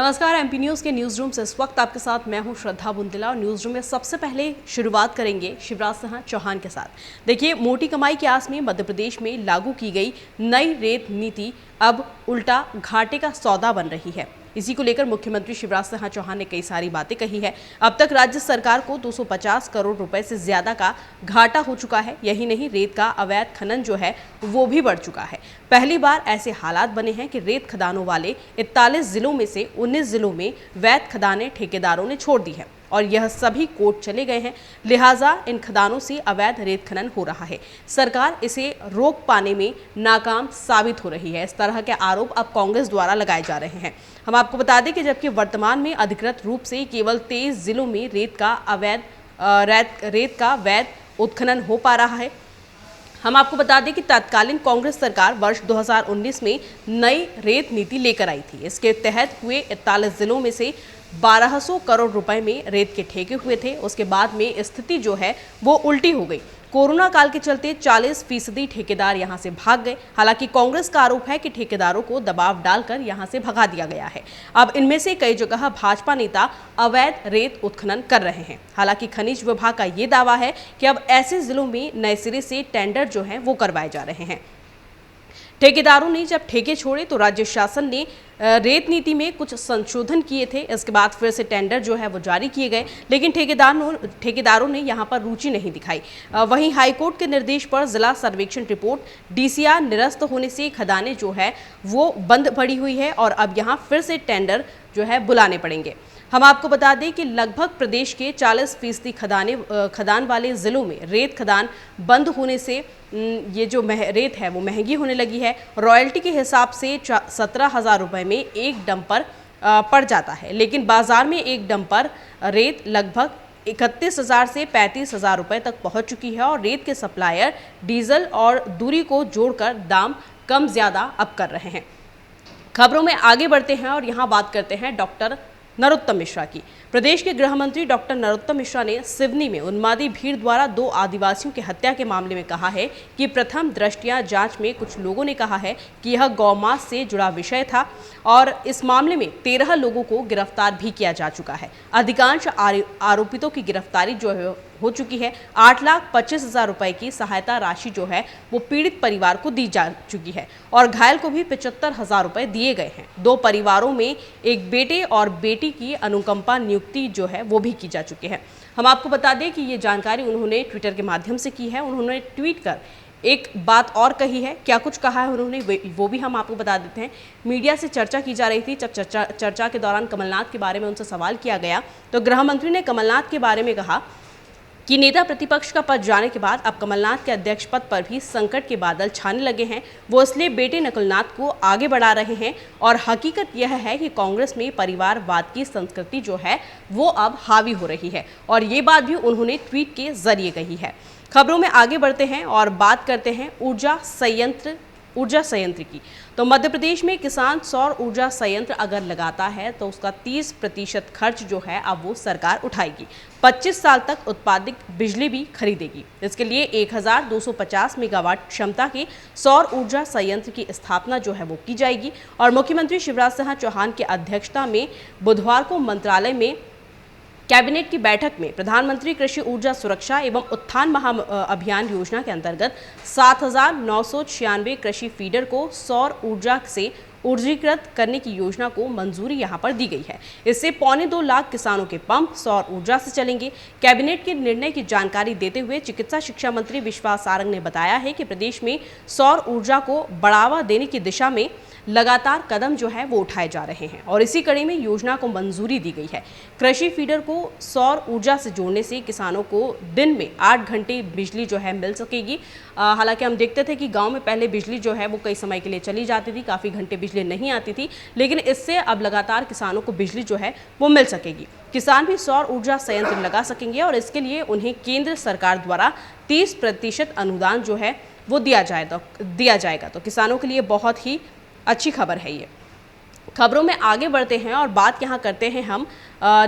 नमस्कार, MP news के news room से इस वक्त आपके साथ मैं हूं श्रद्धा बुंदेला और न्यूज रूम में सबसे पहले शुरुआत करेंगे शिवराज सिंह चौहान के साथ। देखिए, मोटी कमाई की आस में मध्य प्रदेश में लागू की गई नई रेत नीति अब उल्टा घाटे का सौदा बन रही है। इसी को लेकर मुख्यमंत्री शिवराज सिंह चौहान ने कई सारी बातें कही है। अब तक राज्य सरकार को 250 करोड़ रुपए से ज्यादा का घाटा हो चुका है। यही नहीं, रेत का अवैध खनन जो है वो भी बढ़ चुका है। पहली बार ऐसे हालात बने हैं कि रेत खदानों वाले 41 जिलों में से 19 जिलों में वैध खदानें ठेकेदारों ने छोड़ दी है और यह सभी कोर्ट चले गए हैं। लिहाजा इन खदानों से अवैध रेत खनन हो रहा है। सरकार इसे रोक पाने में नाकाम साबित हो रही है। इस तरह के आरोप अब कांग्रेस द्वारा लगाए जा रहे हैं। हम आपको बता दें कि जबकि वर्तमान में अधिकृत रूप से केवल 23 जिलों में रेत का वैध उत्खनन हो पा रहा है। हम आपको बता दें कि तत्कालीन कांग्रेस सरकार वर्ष 2019 में नई रेत नीति लेकर आई थी। इसके तहत हुए 41 जिलों में से 1200 करोड़ रुपए में रेत के ठेके हुए थे। उसके बाद में स्थिति जो है वो उल्टी हो गई। कोरोना काल के चलते 40% ठेकेदार यहां से भाग गए। हालांकि कांग्रेस का आरोप है कि ठेकेदारों को दबाव डालकर यहां से भगा दिया गया है। अब इनमें से कई जगह भाजपा नेता अवैध रेत उत्खनन कर रहे हैं। हालांकि खनिज विभाग का ये दावा है कि अब ऐसे जिलों में नए सिरे से टेंडर जो है वो करवाए जा रहे हैं। ठेकेदारों ने जब ठेके छोड़े तो राज्य शासन ने रेत नीति में कुछ संशोधन किए थे। इसके बाद फिर से टेंडर जो है वो जारी किए गए, लेकिन ठेकेदारों ने यहां पर रुचि नहीं दिखाई। वहीं हाईकोर्ट के निर्देश पर जिला सर्वेक्षण रिपोर्ट डीसीआर निरस्त होने से खदानें जो है वो बंद पड़ी हुई है और अब यहां फिर से टेंडर जो है बुलाने पड़ेंगे। हम आपको बता दें कि लगभग प्रदेश के 40% खदान वाले जिलों में रेत खदान बंद होने से ये जो रेत है वो महंगी होने लगी है। रॉयल्टी के हिसाब से 17,000 रुपये में एक डंपर पड़ जाता है, लेकिन बाजार में एक डंपर रेत लगभग 31,000 से 35,000 रुपये तक पहुंच चुकी है और रेत के सप्लायर डीजल और दूरी को जोड़कर दाम कम ज़्यादा अब कर रहे हैं। खबरों में आगे बढ़ते हैं और यहाँ बात करते हैं डॉक्टर नरोत्तम मिश्रा की। प्रदेश के गृह मंत्री डॉक्टर नरोत्तम मिश्रा ने सिवनी में उन्मादी भीड़ द्वारा 2 आदिवासियों की हत्या के मामले में कहा है कि प्रथम दृष्टया जांच में कुछ लोगों ने कहा है कि यह गौमांस से जुड़ा विषय था और इस मामले में 13 लोगों को गिरफ्तार भी किया जा चुका है। अधिकांश आरोपितों की गिरफ्तारी जो है हो चुकी है। 8,25,000 रुपए की सहायता राशि जो है वो पीड़ित परिवार को दी जा चुकी है और घायल को भी 75,000 रुपए दिए गए हैं। 2 परिवारों में एक बेटे और बेटी की अनुकंपा नियुक्ति जो है वो भी की जा चुकी है। हम आपको बता दें कि ये जानकारी उन्होंने ट्विटर के माध्यम से की है। उन्होंने ट्वीट कर एक बात और कही है। क्या कुछ कहा है उन्होंने वो भी हम आपको बता देते हैं। मीडिया से चर्चा की जा रही थी। जब चर्चा के दौरान कमलनाथ के बारे में उनसे सवाल किया गया तो गृह मंत्री ने कमलनाथ के बारे में कहा कि नेता प्रतिपक्ष का पद जाने के बाद अब कमलनाथ के अध्यक्ष पद पर भी संकट के बादल छाने लगे हैं। वो इसलिए बेटे नकुलनाथ को आगे बढ़ा रहे हैं और हकीकत यह है कि कांग्रेस में परिवारवाद की संस्कृति जो है वो अब हावी हो रही है और ये बात भी उन्होंने ट्वीट के जरिए कही है। खबरों में आगे बढ़ते हैं और बात करते हैं ऊर्जा संयंत्र की। तो मध्य प्रदेश में किसान सौर ऊर्जा संयंत्र अगर लगाता है तो उसका 30% खर्च जो है अब वो सरकार उठाएगी। 25 साल तक उत्पादित बिजली भी खरीदेगी। इसके लिए 1,250 मेगावाट क्षमता के सौर ऊर्जा संयंत्र की स्थापना जो है वो की जाएगी और मुख्यमंत्री शिवराज सिंह चौहान की अध्यक्षता में बुधवार को मंत्रालय में कैबिनेट की बैठक में प्रधानमंत्री कृषि ऊर्जा सुरक्षा एवं उत्थान महा अभियान योजना के अंतर्गत 7,996 कृषि फीडर को सौर ऊर्जा से ऊर्जीकृत करने की योजना को मंजूरी यहां पर दी गई है। इससे 2.25 लाख किसानों के पंप सौर ऊर्जा से चलेंगे। कैबिनेट के निर्णय की जानकारी देते हुए चिकित्सा शिक्षा मंत्री विश्वास सारंग ने बताया है कि प्रदेश में सौर ऊर्जा को बढ़ावा देने की दिशा में लगातार कदम जो है वो उठाए जा रहे हैं और इसी कड़ी में योजना को मंजूरी दी गई है। कृषि फीडर को सौर ऊर्जा से जोड़ने से किसानों को दिन में 8 घंटे बिजली जो है मिल सकेगी। हालांकि हम देखते थे कि गांव में पहले बिजली जो है वो कई समय के लिए चली जाती थी, काफ़ी घंटे बिजली नहीं आती थी, लेकिन इससे अब लगातार किसानों को बिजली जो है वो मिल सकेगी। किसान भी सौर ऊर्जा संयंत्र लगा सकेंगे और इसके लिए उन्हें केंद्र सरकार द्वारा 30% अनुदान जो है वो दिया जाएगा। तो किसानों के लिए बहुत ही अच्छी खबर है ये। खबरों में आगे बढ़ते हैं और बात यहाँ करते हैं हम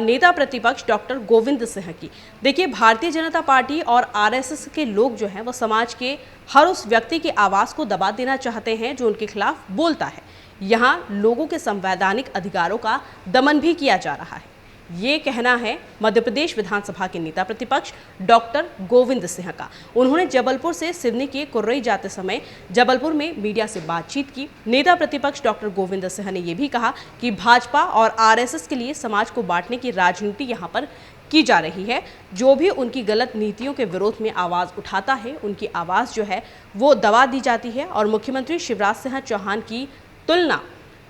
नेता प्रतिपक्ष डॉक्टर गोविंद सिंह की। देखिए, भारतीय जनता पार्टी और आरएसएस के लोग जो हैं वो समाज के हर उस व्यक्ति की आवाज़ को दबा देना चाहते हैं जो उनके खिलाफ बोलता है। यहाँ लोगों के संवैधानिक अधिकारों का दमन भी किया जा रहा है। ये कहना है मध्य प्रदेश विधानसभा के नेता प्रतिपक्ष डॉक्टर गोविंद सिंह का। उन्होंने जबलपुर से सिवनी के कुर्रई जाते समय जबलपुर में मीडिया से बातचीत की। नेता प्रतिपक्ष डॉक्टर गोविंद सिंह ने यह भी कहा कि भाजपा और आरएसएस के लिए समाज को बांटने की राजनीति यहाँ पर की जा रही है। जो भी उनकी गलत नीतियों के विरोध में आवाज़ उठाता है, उनकी आवाज़ जो है वो दबा दी जाती है। और मुख्यमंत्री शिवराज सिंह चौहान की तुलना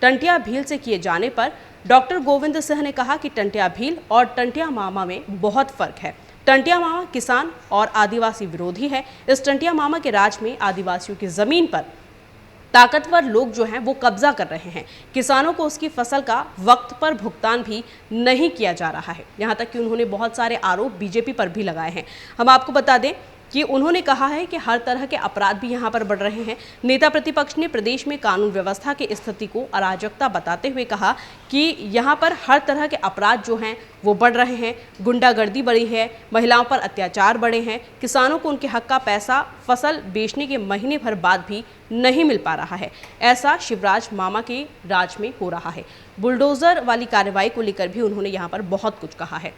टंटिया भील से किए जाने पर डॉक्टर गोविंद सिंह ने कहा कि टंटिया भील और टंटिया मामा में बहुत फर्क है। टंटिया मामा किसान और आदिवासी विरोधी है। इस टंटिया मामा के राज में आदिवासियों की जमीन पर ताकतवर लोग जो हैं वो कब्जा कर रहे हैं। किसानों को उसकी फसल का वक्त पर भुगतान भी नहीं किया जा रहा है। यहाँ तक कि उन्होंने बहुत सारे आरोप बीजेपी पर भी लगाए हैं। हम आपको बता दें कि उन्होंने कहा है कि हर तरह के अपराध भी यहाँ पर बढ़ रहे हैं। नेता प्रतिपक्ष ने प्रदेश में कानून व्यवस्था की स्थिति को अराजकता बताते हुए कहा कि यहाँ पर हर तरह के अपराध जो हैं वो बढ़ रहे हैं। गुंडागर्दी बढ़ी है, महिलाओं पर अत्याचार बढ़े हैं, किसानों को उनके हक का पैसा फसल बेचने के महीने भर बाद भी नहीं मिल पा रहा है। ऐसा शिवराज मामा के राज में हो रहा है। बुलडोजर वाली कार्रवाई को लेकर भी उन्होंने यहाँ पर बहुत कुछ कहा है।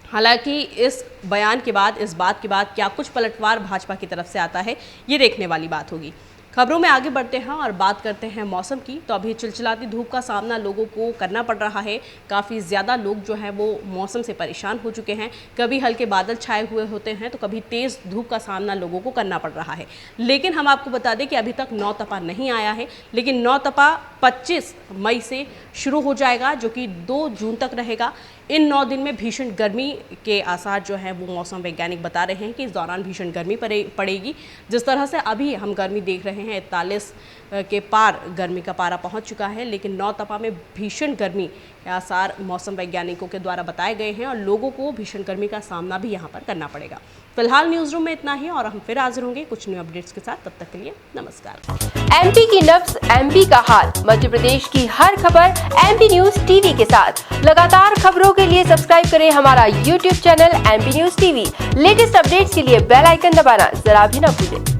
हालांकि इस बयान के बाद, इस बात के बाद क्या कुछ पलटवार भाजपा की तरफ से आता है, ये देखने वाली बात होगी। खबरों में आगे बढ़ते हैं और बात करते हैं मौसम की। तो अभी चिलचिलाती धूप का सामना लोगों को करना पड़ रहा है। काफ़ी ज़्यादा लोग जो हैं वो मौसम से परेशान हो चुके हैं। कभी हल्के बादल छाए हुए होते हैं तो कभी तेज़ धूप का सामना लोगों को करना पड़ रहा है। लेकिन हम आपको बता दें कि अभी तक नौतपा नहीं आया है, लेकिन नौतपा 25 मई से शुरू हो जाएगा, जो कि 2 जून तक रहेगा। इन 9 दिन में भीषण गर्मी के आसार जो हैं वो मौसम वैज्ञानिक बता रहे हैं कि इस दौरान भीषण गर्मी पड़ेगी। जिस तरह से अभी हम गर्मी देख रहे हैं, 41 के पार गर्मी का पारा पहुंच चुका है, लेकिन नौतपा में भीषण गर्मी के आसार मौसम वैज्ञानिकों के द्वारा बताए गए हैं और लोगों को भीषण गर्मी का सामना भी यहां पर करना पड़ेगा। फिलहाल न्यूज़ रूम में इतना ही और हम फिर हाजिर होंगे कुछ न्यू अपडेट्स के साथ। तब तक के लिए नमस्कार। एमपी की नब्ज, एमपी का हाल, मध्य प्रदेश की हर खबर एमपी न्यूज टीवी के साथ। लगातार खबरों के लिए सब्सक्राइब करें हमारा YouTube channel MP news TV. Latest updates के लिए बेल आइकन दबाना जरा भी न भूलें।